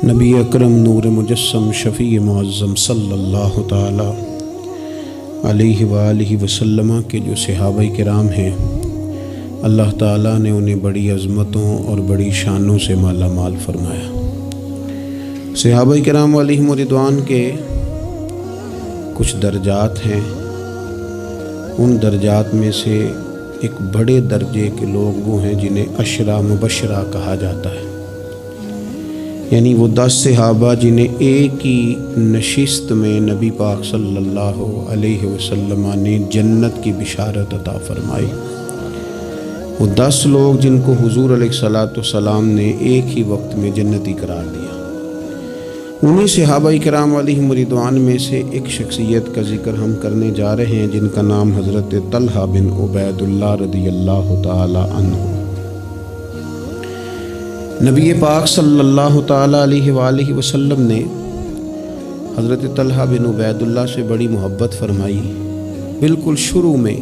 نبی اکرم نور مجسم شفیع معظم صلی اللہ تعالی علیہ وآلہ وسلم کے جو صحابہ کرام ہیں، اللہ تعالیٰ نے انہیں بڑی عظمتوں اور بڑی شانوں سے مالا مال فرمایا۔ صحابہ کرام علیہم رضوان کے کچھ درجات ہیں، ان درجات میں سے ایک بڑے درجے کے لوگ وہ ہیں جنہیں عشرہ مبشرہ کہا جاتا ہے، یعنی وہ 10 صحابہ جنہیں ایک ہی نشست میں نبی پاک صلی اللہ علیہ وسلم نے جنت کی بشارت عطا فرمائی۔ وہ 10 لوگ جن کو حضور علیہ الصلوۃ والسلام نے ایک ہی وقت میں جنتی قرار دیا۔ انہی صحابہ کرام علیہم رضوان میں سے ایک شخصیت کا ذکر ہم کرنے جا رہے ہیں جن کا نام حضرت طلحہ بن عبید اللہ رضی اللہ تعالی عنہ۔ نبی پاک صلی اللہ تعالی علیہ وآلہ وسلم نے حضرت طلحہ بن عبید اللہ سے بڑی محبت فرمائی۔ بالکل شروع میں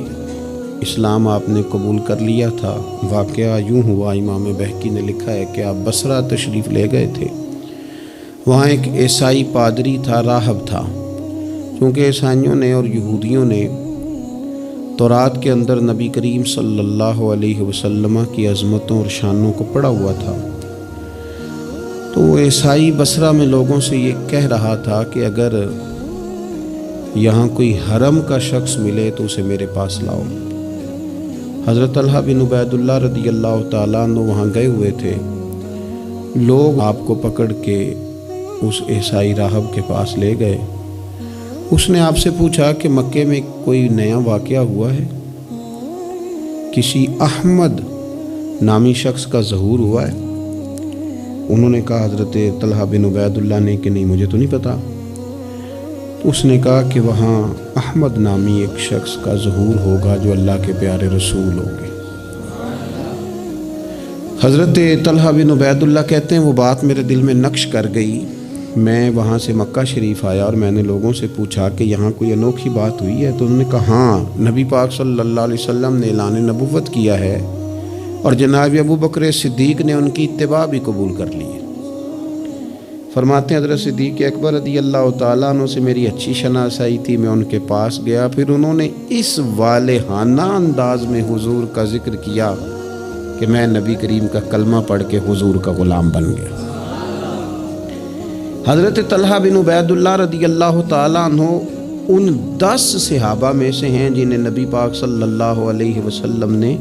اسلام آپ نے قبول کر لیا تھا۔ واقعہ یوں ہوا، امام بہقی نے لکھا ہے کہ آپ بصرہ تشریف لے گئے تھے۔ وہاں ایک عیسائی پادری تھا، راہب تھا۔ چونکہ عیسائیوں نے اور یہودیوں نے تورات کے اندر نبی کریم صلی اللہ علیہ وسلم کی عظمتوں اور شانوں کو پڑھا ہوا تھا، تو وہ عیسائی بصرہ میں لوگوں سے یہ کہہ رہا تھا کہ اگر یہاں کوئی حرم کا شخص ملے تو اسے میرے پاس لاؤ۔ حضرت طلحہ بن عبید اللہ رضی اللہ تعالیٰ عنہ وہاں گئے ہوئے تھے۔ لوگ آپ کو پکڑ کے اس عیسائی راہب کے پاس لے گئے۔ اس نے آپ سے پوچھا کہ مکے میں کوئی نیا واقعہ ہوا ہے، کسی احمد نامی شخص کا ظہور ہوا ہے؟ انہوں نے کہا، حضرت طلحہ بن عبید اللہ نے، کہ نہیں مجھے تو نہیں پتا۔ اس نے کہا کہ وہاں احمد نامی ایک شخص کا ظہور ہوگا جو اللہ کے پیارے رسول ہوں گے۔ حضرت طلحہ بن عبید اللہ کہتے ہیں وہ بات میرے دل میں نقش کر گئی۔ میں وہاں سے مکہ شریف آیا اور میں نے لوگوں سے پوچھا کہ یہاں کوئی انوکھی بات ہوئی ہے، تو انہوں نے کہا ہاں، نبی پاک صلی اللہ علیہ وسلم نے اعلان نبوت کیا ہے اور جناب ابو بکر صدیق نے ان کی اتباع بھی قبول کر لی ہے۔ فرماتے ہیں حضرت صدیق اکبر رضی اللہ تعالیٰ عنہ سے میری اچھی شناسائی تھی، میں ان کے پاس گیا، پھر انہوں نے اس والہانہ انداز میں حضور کا ذکر کیا کہ میں نبی کریم کا کلمہ پڑھ کے حضور کا غلام بن گیا۔ حضرت طلحہ بن عبید اللہ رضی اللہ تعالیٰ عنہ ان 10 صحابہ میں سے ہیں جنہیں نبی پاک صلی اللہ علیہ وسلم نے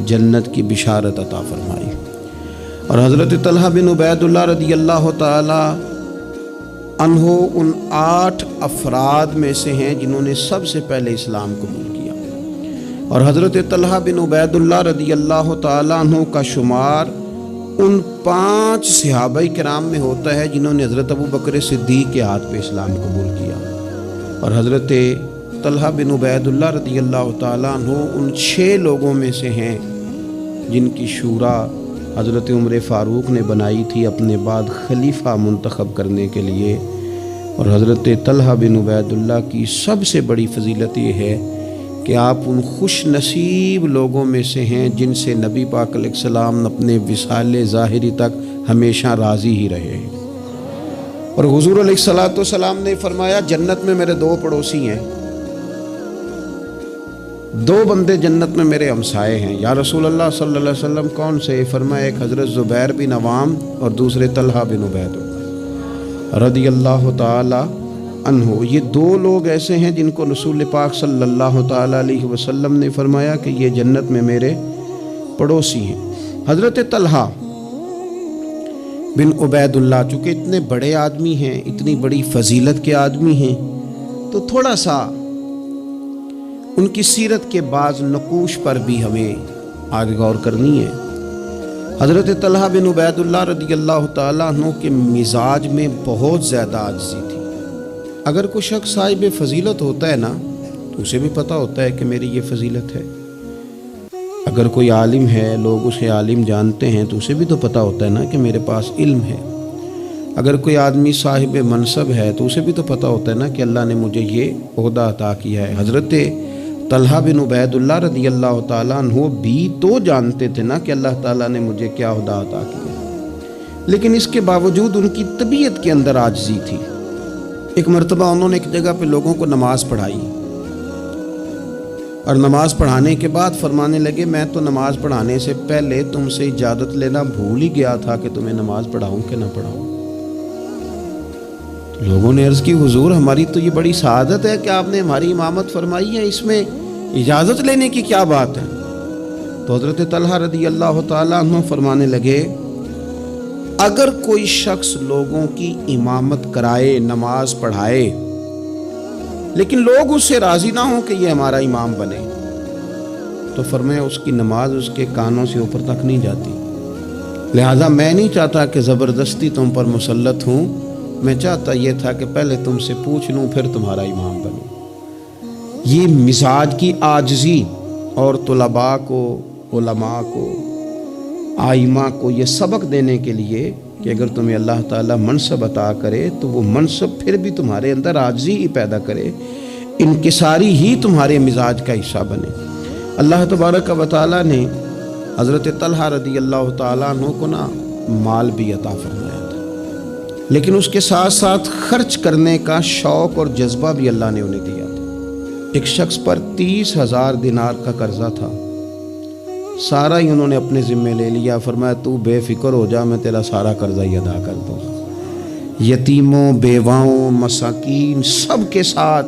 جنت کی بشارت عطا فرمائی۔ اور حضرت طلحہ بن عبید اللہ رضی اللہ تعالی عنہ ان 8 افراد میں سے ہیں جنہوں نے سب سے پہلے اسلام قبول کیا۔ اور حضرت طلحہ بن عبید اللہ رضی اللہ تعالی عنہ کا شمار ان 5 صحابہ کرام میں ہوتا ہے جنہوں نے حضرت ابو بکر صدیق کے ہاتھ پہ اسلام قبول کیا۔ اور حضرت طلحہ بن عبید اللہ رضی اللہ تعالی عنہ ان 6 لوگوں میں سے ہیں جن کی شورا حضرت عمر فاروق نے بنائی تھی اپنے بعد خلیفہ منتخب کرنے کے لیے۔ اور حضرت طلحہ بن عبید اللہ کی سب سے بڑی فضیلت یہ ہے کہ آپ ان خوش نصیب لوگوں میں سے ہیں جن سے نبی پاک علیہ السلام اپنے وصال ظاہری تک ہمیشہ راضی ہی رہے ہیں۔ اور حضور علیہ الصلوۃ والسلام نے فرمایا جنت میں میرے 2 پڑوسی ہیں، 2 بندے جنت میں میرے ہمسائے ہیں۔ یا رسول اللہ صلی اللہ علیہ وسلم کون سے؟ فرمایا ایک حضرت زبیر بن عوام اور دوسرے طلحہ بن عبید رضی اللہ تعالی عنہ۔ یہ 2 لوگ ایسے ہیں جن کو رسول پاک صلی اللہ تعالی علیہ وسلم نے فرمایا کہ یہ جنت میں میرے پڑوسی ہیں۔ حضرت طلحہ بن عبید اللہ چونکہ اتنے بڑے آدمی ہیں، اتنی بڑی فضیلت کے آدمی ہیں، تو تھوڑا سا ان کی سیرت کے بعض نقوش پر بھی ہمیں آگے غور کرنی ہے۔ حضرت طلحہ بن عبید اللہ رضی اللہ تعالیٰ عنہ کے مزاج میں بہت زیادہ عاجزی تھی۔ اگر کوئی شخص صاحب فضیلت ہوتا ہے نا تو اسے بھی پتہ ہوتا ہے کہ میری یہ فضیلت ہے۔ اگر کوئی عالم ہے، لوگ اسے عالم جانتے ہیں، تو اسے بھی تو پتہ ہوتا ہے نا کہ میرے پاس علم ہے۔ اگر کوئی آدمی صاحب منصب ہے تو اسے بھی تو پتہ ہوتا ہے نا کہ اللہ نے مجھے یہ عہدہ عطا کیا ہے۔ حضرت طلحہ بن عبید اللہ رضی اللہ تعالیٰ عنہ بھی تو جانتے تھے نا کہ اللہ تعالیٰ نے مجھے کیا عہدہ عطا کیا۔ لیکن اس کے باوجود ان کی طبیعت کے اندر عاجزی تھی۔ ایک مرتبہ انہوں نے ایک جگہ پہ لوگوں کو نماز پڑھائی، اور نماز پڑھانے کے بعد فرمانے لگے میں تو نماز پڑھانے سے پہلے تم سے اجازت لینا بھول ہی گیا تھا کہ تمہیں نماز پڑھاؤں کہ نہ پڑھاؤں۔ لوگوں نے عرض کی حضور ہماری تو یہ بڑی سعادت ہے کہ آپ نے ہماری امامت فرمائی ہے، اس میں اجازت لینے کی کیا بات ہے؟ تو حضرت طلحہ رضی اللہ تعالیٰ عنہ فرمانے لگے اگر کوئی شخص لوگوں کی امامت کرائے، نماز پڑھائے، لیکن لوگ اس سے راضی نہ ہوں کہ یہ ہمارا امام بنے، تو فرمایا اس کی نماز اس کے کانوں سے اوپر تک نہیں جاتی۔ لہذا میں نہیں چاہتا کہ زبردستی تم پر مسلط ہوں، میں چاہتا یہ تھا کہ پہلے تم سے پوچھ لوں پھر تمہارا امام بنوں۔ یہ مزاج کی عاجزی، اور طلباء کو، علماء کو، آئمہ کو یہ سبق دینے کے لیے کہ اگر تمہیں اللہ تعالیٰ منصب عطا کرے تو وہ منصب پھر بھی تمہارے اندر عاجزی ہی پیدا کرے، انکساری ہی تمہارے مزاج کا حصہ بنے۔ اللہ تبارک و تعالیٰ نے حضرت طلحہ رضی اللہ تعالیٰ عنہ کو مال بھی عطا فرمایا تھا، لیکن اس کے ساتھ ساتھ خرچ کرنے کا شوق اور جذبہ بھی اللہ نے انہیں دیا تھا۔ ایک شخص پر 30,000 دینار کا قرضہ تھا، سارا ہی انہوں نے اپنے ذمے لے لیا، فرمایا تو بے فکر ہو جا، میں تیرا سارا قرضہ ہی ادا کر دوں گا۔ یتیموں، بیواؤں، مساکین سب کے ساتھ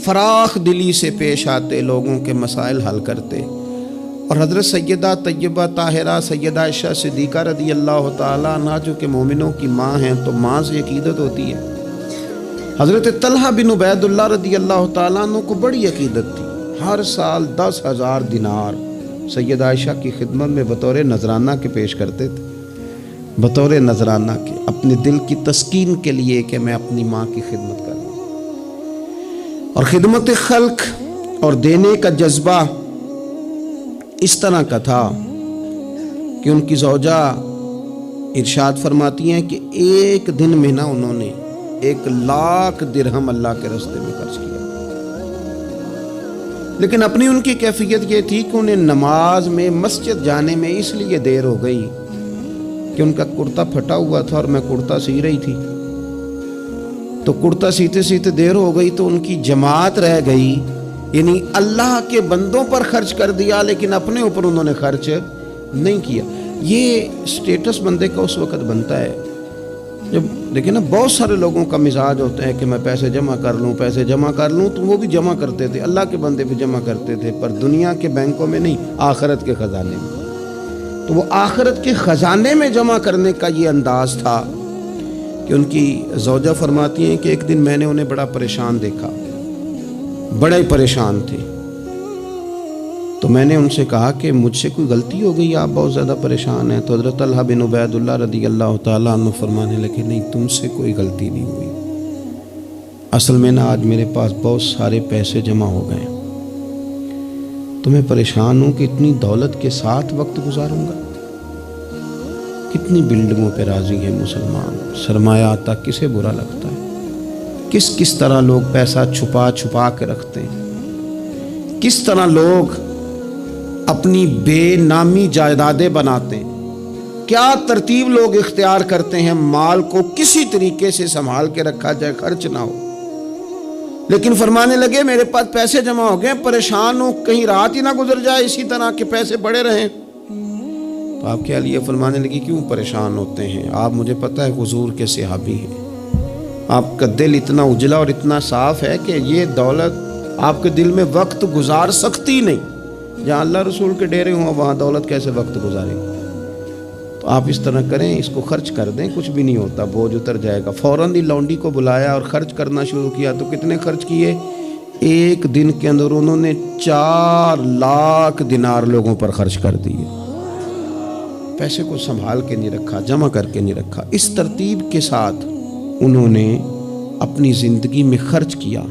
فراخ دلی سے پیش آتے، لوگوں کے مسائل حل کرتے۔ اور حضرت سیدہ طیبہ طاہرہ سیدہ عائشہ صدیقہ رضی اللہ تعالیٰ عنہا جو کہ مومنوں کی ماں ہیں، تو ماں سے عقیدت ہوتی ہے۔ حضرت طلحہ بن عبید اللہ رضی اللہ تعالیٰ عنہ کو بڑی عقیدت تھی، ہر سال 10,000 دینار سیدہ عائشہ کی خدمت میں بطور نذرانہ کے پیش کرتے تھے، بطور نذرانہ کے، اپنے دل کی تسکین کے لیے کہ میں اپنی ماں کی خدمت کروں۔ اور خدمت خلق اور دینے کا جذبہ اس طرح کا تھا کہ ان کی زوجہ ارشاد فرماتی ہیں کہ ایک دن میں انہوں نے 1,00,000 درہم اللہ کے راستے میں خرچ کیا۔ لیکن اپنی ان کی کیفیت یہ تھی کہ انہیں نماز میں مسجد جانے میں اس لیے دیر ہو گئی کہ ان کا کرتا پھٹا ہوا تھا اور میں کرتا سی رہی تھی، تو کرتا سیتے سیتے دیر ہو گئی تو ان کی جماعت رہ گئی، یعنی اللہ کے بندوں پر خرچ کر دیا لیکن اپنے اوپر انہوں نے خرچ نہیں کیا۔ یہ سٹیٹس بندے کا اس وقت بنتا ہے جب دیکھیں بہت سارے لوگوں کا مزاج ہوتا ہے کہ میں پیسے جمع کر لوں، پیسے جمع کر لوں، تو وہ بھی جمع کرتے تھے، اللہ کے بندے بھی جمع کرتے تھے، پر دنیا کے بینکوں میں نہیں، آخرت کے خزانے میں۔ تو وہ آخرت کے خزانے میں جمع کرنے کا یہ انداز تھا کہ ان کی زوجہ فرماتی ہیں کہ ایک دن میں نے انہیں بڑا پریشان دیکھا، بڑے ہی پریشان تھے، تو میں نے ان سے کہا کہ مجھ سے کوئی غلطی ہو گئی، آپ بہت زیادہ پریشان ہیں؟ تو حضرت طلحہ بن عبید اللہ رضی اللہ تعالیٰ عنہ فرمانے لگے نہیں، تم سے کوئی غلطی نہیں ہوئی، اصل میں آج میرے پاس بہت سارے پیسے جمع ہو گئے، تو میں پریشان ہوں کہ اتنی دولت کے ساتھ وقت گزاروں گا۔ کتنی بلڈنگوں پہ راضی ہے مسلمان، سرمایہ آتا کسے برا لگتا ہے، کس طرح لوگ پیسہ چھپا چھپا کے رکھتے ہیں، کس طرح لوگ اپنی بے نامی جائیدادیں بناتے ہیں، کیا ترتیب لوگ اختیار کرتے ہیں مال کو کسی طریقے سے سنبھال کے رکھا جائے، خرچ نہ ہو۔ لیکن فرمانے لگے میرے پاس پیسے جمع ہو گئے، پریشان ہوں کہیں رات ہی نہ گزر جائے اسی طرح کے پیسے بڑے رہیں۔ تو آپ کیا لیے فرمانے لگی کیوں پریشان ہوتے ہیں، آپ مجھے پتہ ہے حضور کے صحابی ہیں، آپ کا دل اتنا اجلا اور اتنا صاف ہے کہ یہ دولت آپ کے دل میں وقت گزار سکتی نہیں، جہاں اللہ رسول کے ڈیرے ہوں وہاں دولت کیسے وقت گزارے۔ تو آپ اس طرح کریں، اس کو خرچ کر دیں، کچھ بھی نہیں ہوتا، بوجھ اتر جائے گا۔ فوراً ہی لونڈی کو بلایا اور خرچ کرنا شروع کیا۔ تو کتنے خرچ کیے؟ ایک دن کے اندر انہوں نے 4,00,000 دینار لوگوں پر خرچ کر دیے۔ پیسے کو سنبھال کے نہیں رکھا، جمع کر کے نہیں رکھا، اس ترتیب کے ساتھ انہوں نے اپنی زندگی میں خرچ کیا۔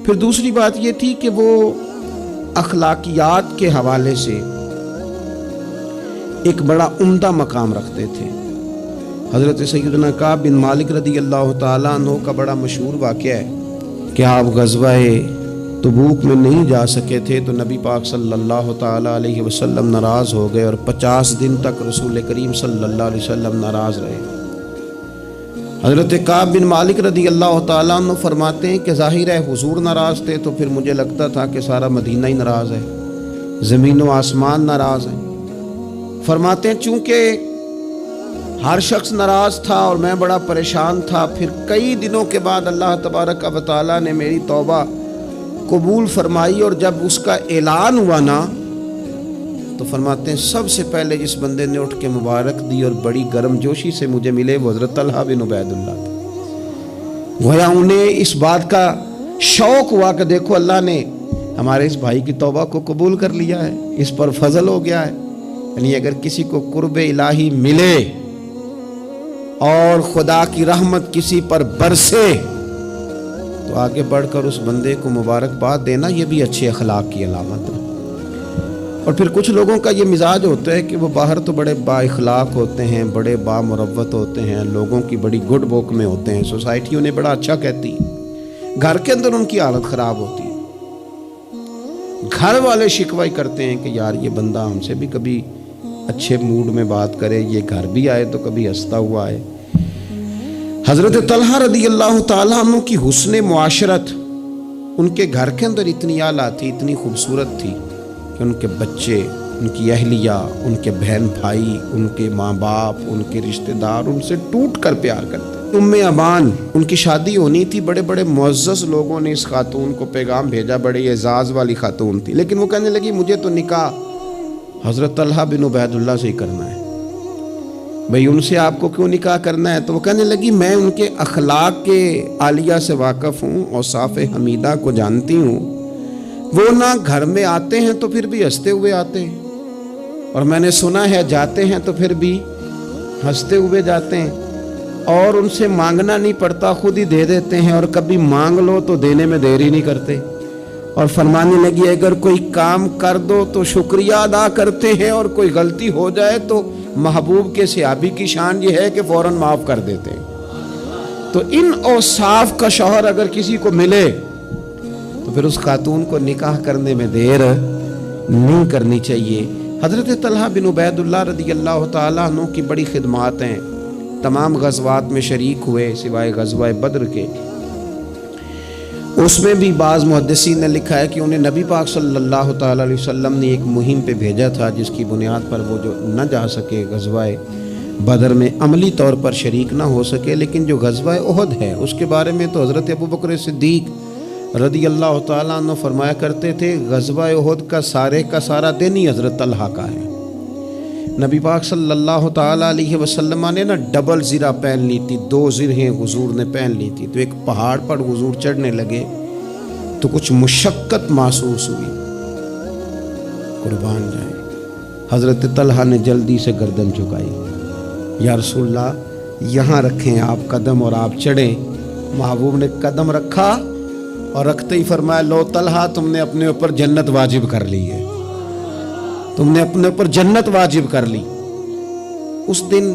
پھر دوسری بات یہ تھی کہ وہ اخلاقیات کے حوالے سے ایک بڑا عمدہ مقام رکھتے تھے۔ حضرت سیدنا کعب بن مالک رضی اللہ تعالیٰ عنہ کا بڑا مشہور واقعہ ہے کہ آپ غزوہ تبوک میں نہیں جا سکے تھے، تو نبی پاک صلی اللہ تعالیٰ علیہ وسلم ناراض ہو گئے اور 50 دن تک رسول کریم صلی اللہ علیہ وسلم ناراض رہے۔ حضرت کعب بن مالک رضی اللہ تعالیٰ عنہ فرماتے ہیں کہ ظاہر ہے حضور ناراض تھے تو پھر مجھے لگتا تھا کہ سارا مدینہ ہی ناراض ہے، زمین و آسمان ناراض ہے۔ فرماتے ہیں چونکہ ہر شخص ناراض تھا اور میں بڑا پریشان تھا، پھر کئی دنوں کے بعد اللہ تبارک و تعالیٰ نے میری توبہ قبول فرمائی، اور جب اس کا اعلان ہوا نا تو فرماتے ہیں سب سے پہلے جس بندے نے اٹھ کے مبارک دی اور بڑی گرم جوشی سے مجھے ملے وہ حضرت طلحہ بن عبید اللہ تھے۔ گویا انہیں اس بات کا شوق ہوا کہ دیکھو اللہ نے ہمارے اس بھائی کی توبہ کو قبول کر لیا ہے، اس پر فضل ہو گیا ہے۔ یعنی اگر کسی کو قرب الہی ملے اور خدا کی رحمت کسی پر برسے تو آگے بڑھ کر اس بندے کو مبارکباد دینا یہ بھی اچھے اخلاق کی علامت ہے۔ اور پھر کچھ لوگوں کا یہ مزاج ہوتا ہے کہ وہ باہر تو بڑے با اخلاق ہوتے ہیں، بڑے با مروت ہوتے ہیں، لوگوں کی بڑی گڈ بک میں ہوتے ہیں، سوسائٹی انہیں بڑا اچھا کہتی ہے، گھر کے اندر ان کی حالت خراب ہوتی ہے۔ گھر والے شکوہ کرتے ہیں کہ یار یہ بندہ ہم سے بھی کبھی اچھے موڈ میں بات کرے، یہ گھر بھی آئے تو کبھی ہنستا ہوا آئے۔ حضرت طلحہ رضی اللہ تعالیٰ عنہ کی حسن معاشرت ان کے گھر کے اندر اتنی اعلیٰ تھی، اتنی خوبصورت تھی کہ ان کے بچے، ان کی اہلیہ، ان کے بہن بھائی، ان کے ماں باپ، ان کے رشتہ دار ان سے ٹوٹ کر پیار کرتے۔ ام ابان ان کی شادی ہونی تھی، بڑے بڑے معزز لوگوں نے اس خاتون کو پیغام بھیجا، بڑے اعزاز والی خاتون تھی، لیکن وہ کہنے لگی مجھے تو نکاح حضرت طلحہ بن عبید اللہ سے ہی کرنا ہے۔ بھئی ان سے آپ کو کیوں نکاح کرنا ہے؟ تو وہ کہنے لگی میں ان کے اخلاق کے عالیہ سے واقف ہوں، اوصاف حمیدہ کو جانتی ہوں، وہ نہ گھر میں آتے ہیں تو پھر بھی ہنستے ہوئے آتے ہیں، اور میں نے سنا ہے جاتے ہیں تو پھر بھی ہنستے ہوئے جاتے ہیں، اور ان سے مانگنا نہیں پڑتا، خود ہی دے دیتے ہیں، اور کبھی مانگ لو تو دینے میں دیر ہی نہیں کرتے۔ اور فرمانے لگی اگر کوئی کام کر دو تو شکریہ ادا کرتے ہیں، اور کوئی غلطی ہو جائے تو محبوب کے صحابی کی شان یہ ہے کہ فوراً معاف کر دیتے ہیں۔ تو ان اوصاف کا شوہر اگر کسی کو ملے تو پھر اس خاتون کو نکاح کرنے میں دیر نہیں کرنی چاہیے۔ حضرت طلحہ بن عبید اللہ رضی اللہ تعالیٰ عنہ کی بڑی خدمات ہیں، تمام غزوات میں شریک ہوئے سوائے غزوہ بدر کے۔ اس میں بھی بعض محدثین نے لکھا ہے کہ انہیں نبی پاک صلی اللہ تعالیٰ علیہ وسلم نے ایک مہم پہ بھیجا تھا جس کی بنیاد پر وہ جو نہ جا سکے غزوہ بدر میں، عملی طور پر شریک نہ ہو سکے، لیکن جو غزوہ احد ہے اس کے بارے میں تو حضرت ابوبکر صدیق رضی اللہ تعالیٰ عنہ فرمایا کرتے تھے غزوہ احد کا سارا دن ہی حضرت طلحہ کا ہے۔ نبی پاک صلی اللہ تعالیٰ علیہ وسلم نے نا ڈبل زرہ پہن لی تھی، 2 زرہیں حضور نے پہن لی تھی، تو ایک پہاڑ پر حضور چڑھنے لگے تو کچھ مشقت محسوس ہوئی، قربان جائیں۔ حضرت طلحہ نے جلدی سے گردن جھکائی، یا رسول اللہ یہاں رکھیں آپ قدم اور آپ چڑھیں۔ محبوب نے قدم رکھا اور رکھتے ہی فرمایا لو طلحہ تم نے اپنے اوپر جنت واجب کر لی ہے، تم نے اپنے اوپر جنت واجب کر لی۔ اس دن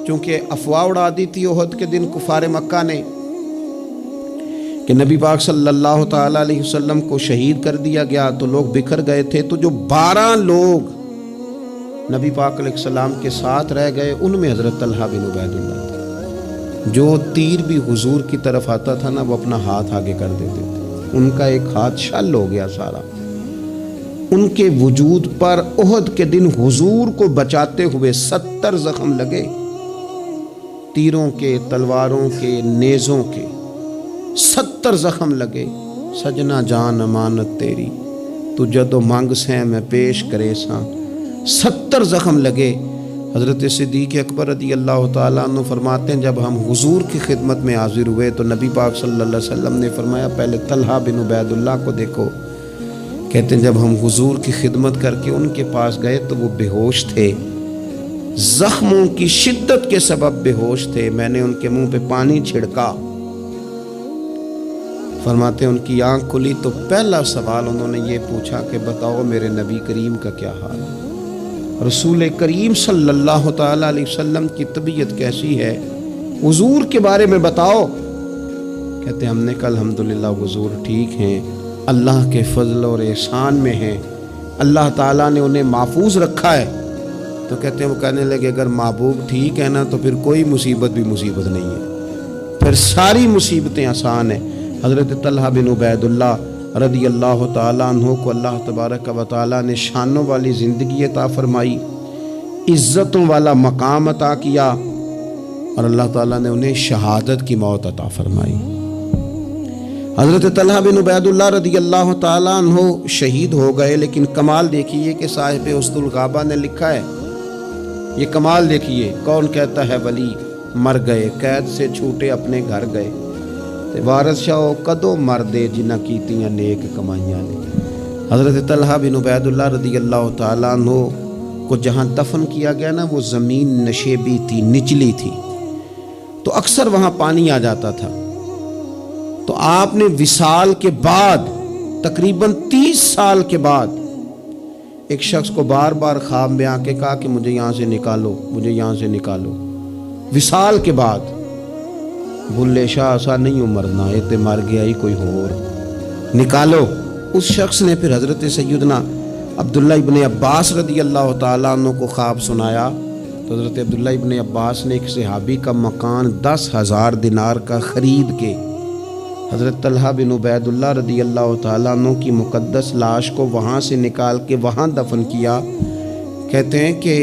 چونکہ افواہ اڑا دی تھی احد کے دن کفار مکہ نے کہ نبی پاک صلی اللہ تعالیٰ علیہ وسلم کو شہید کر دیا گیا، تو لوگ بکھر گئے تھے، تو جو 12 لوگ نبی پاک علیہ السلام کے ساتھ رہ گئے ان میں حضرت طلحہ بن عبید اللہ تھے۔ جو تیر بھی حضور کی طرف آتا تھا نا وہ اپنا ہاتھ آگے کر دیتے تھے، ان کا ایک ہاتھ شل ہو گیا سارا۔ ان کے وجود پر احد کے دن حضور کو بچاتے ہوئے 70 زخم لگے، تیروں کے، تلواروں کے، نیزوں کے 70 زخم لگے۔ سجنا جان امانت تیری تو جدو مانگ سے میں پیش کرے ساں، 70 زخم لگے۔ حضرت صدیق اکبر رضی اللہ تعالیٰ عنہ فرماتے ہیں جب ہم حضور کی خدمت میں حاضر ہوئے تو نبی پاک صلی اللہ علیہ وسلم نے فرمایا پہلے طلحہ بن عبید اللہ کو دیکھو۔ کہتے ہیں جب ہم حضور کی خدمت کر کے ان کے پاس گئے تو وہ بے ہوش تھے، زخموں کی شدت کے سبب بے ہوش تھے۔ میں نے ان کے منہ پہ پانی چھڑکا، فرماتے ہیں ان کی آنکھ کھلی تو پہلا سوال انہوں نے یہ پوچھا کہ بتاؤ میرے نبی کریم کا کیا حال ہے، رسول کریم صلی اللہ تعالیٰ علیہ وسلم کی طبیعت کیسی ہے، حضور کے بارے میں بتاؤ۔ کہتے ہیں ہم نے کہا الحمدللہ حضور ٹھیک ہیں، اللہ کے فضل اور احسان میں ہیں، اللہ تعالیٰ نے انہیں محفوظ رکھا ہے۔ تو کہتے ہیں وہ کہنے لگے اگر محبوب ٹھیک ہے نا تو پھر کوئی مصیبت بھی مصیبت نہیں ہے، پھر ساری مصیبتیں آسان ہیں۔ حضرت طلحہ بن عبیداللہ رضی اللہ تعالیٰ عنہ کو اللہ تبارک و تعالیٰ نے شانوں والی زندگی عطا فرمائی، عزتوں والا مقام عطا کیا، اور اللہ تعالیٰ نے انہیں شہادت کی موت عطا فرمائی۔ حضرت طلحہ بن عبیداللہ رضی اللہ تعالیٰ عنہ شہید ہو گئے، لیکن کمال دیکھیے کہ صاحب اسد الغابہ نے لکھا ہے، یہ کمال دیکھیے، کون کہتا ہے ولی مر گئے، قید سے چھوٹے اپنے گھر گئے، تے وارث شاہ کدو مر دے جنہ کیتیاں نیک کمائیاں نے۔ حضرت طلحہ بن عبیداللہ رضی اللہ تعالیٰ عنہ کو جہاں دفن کیا گیا نا، وہ زمین نشیبی تھی، نچلی تھی، تو اکثر وہاں پانی آ جاتا تھا۔ تو آپ نے وصال کے بعد تقریباً 30 سال کے بعد ایک شخص کو بار بار خواب میں آ کے کہا کہ مجھے یہاں سے نکالو، مجھے یہاں سے نکالو۔ وصال کے بعد بلے شاہ ایسا نہیں ہو مرنا، یہ تے مر گیا ہی کوئی اور، نکالو۔ اس شخص نے پھر حضرت سیدنا عبداللہ ابن عباس رضی اللہ تعالیٰ عنہ کو خواب سنایا، تو حضرت عبداللہ ابن عباس نے ایک صحابی کا مکان 10,000 دینار کا خرید کے حضرت طلحہ بن عبیداللہ رضی اللہ تعالیٰ عنہ کی مقدس لاش کو وہاں سے نکال کے وہاں دفن کیا۔ کہتے ہیں کہ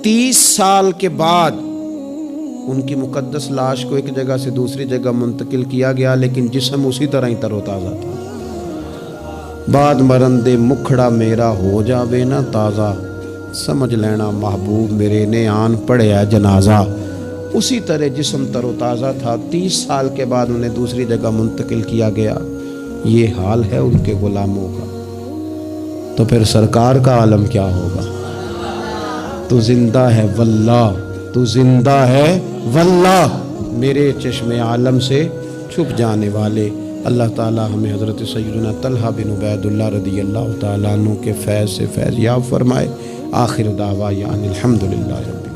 30 سال کے بعد ان کی مقدس لاش کو ایک جگہ سے دوسری جگہ منتقل کیا گیا، لیکن جسم اسی طرح ہی تر و تازہ تھا۔ بعد مرن دے مکھڑا میرا ہو جاوے نا تازہ، سمجھ لینا محبوب میرے نے آن پڑھیا جنازہ۔ اسی طرح جسم تر و تازہ تھا، 30 سال کے بعد انہیں دوسری جگہ منتقل کیا گیا۔ یہ حال ہے ان کے غلاموں کا، تو پھر سرکار کا عالم کیا ہوگا؟ تو زندہ ہے واللہ، تو زندہ ہے واللہ، میرے چشم عالم سے چھپ جانے والے۔ اللہ تعالی ہمیں حضرت سیدنا طلحہ بن عبیداللہ رضی اللہ تعالیٰ عنہ کے فیض سے فیض یاب فرمائے۔ آخر دعوانا الحمدللہ رب